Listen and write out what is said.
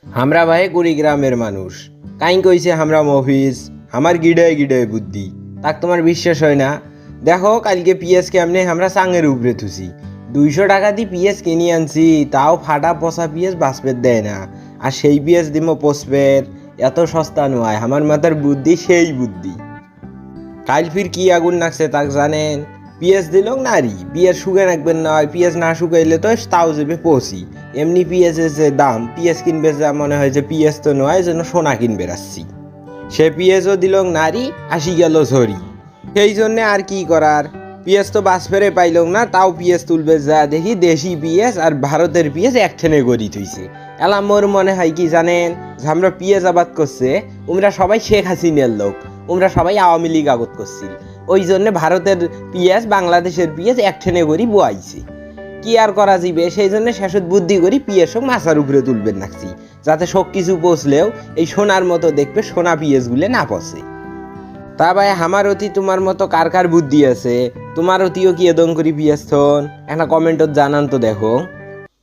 আমরা ভাই কুড়িগ্রামের মানুষ। কাইং কইছে আমরা মফিজ, আমার গিডায় গিডায় বুদ্ধি। তাক তোমার বিশ্বাস হয় না? দেখো কালকে পিএস কেমনে আমরা চাঙের উপরে থুছি। 200 টাকা দিয়ে পিএস কিনে আনছি, তাও ফাটা পচা পিএস বাসপের দেয় না। আর সেই পিএস দিমো পোস্পের, এত সস্তা নয়। আমার মাথার বুদ্ধি সেই বুদ্ধি। কাল ফির কি আগুন লাগছে তাক জানেন? পিএস দিল নারী, পিএস শুকে রাখবেন না, পিএস না শুকাইলে তো তাও যাবে পচি। এমনি পিএসের যে দাম, পিএস কিনবে যা মনে হয় যে পিএস তো নয়, যেন সোনা কিনবে রাখছি। সে পিএসও দিল নারী, আসি গেল ঝরি। সেই জন্যে আর কি করার, পিএস তো বাস ফেরে পাইল না, তাও পিএস তুলবে যা দেখি দেশি পিএস আর ভারতের পিএস একঠেনে গড়ি থইছে। এলা মোর মনে হয় কি জানেন, যে আমরা পিএস আবাদ করছে, ওমরা সবাই শেখ হাসিনার লোক, ওমরা সবাই আওয়ামী লীগ আবাদ করছিল। ওই জন্য ভারতের পিএস বাংলাদেশের পিএস একঠেনে করি বয়াইছে। কি আর করা যাবে, সেই জন্য শেষত বুদ্ধি করি পিএস হোক মাথার উপরে তুলবেন রাখছি, যাতে সব কিছু পচলেও এই সোনার মতো দেখবে, সোনা পিএস গুলে না পচে। তা ভাই আমার অতি তোমার মতো কার কার বুদ্ধি আছে? তোমার অতিও কি এদম করি পিএস থন? একটা কমেন্টত জানান তো দেখো।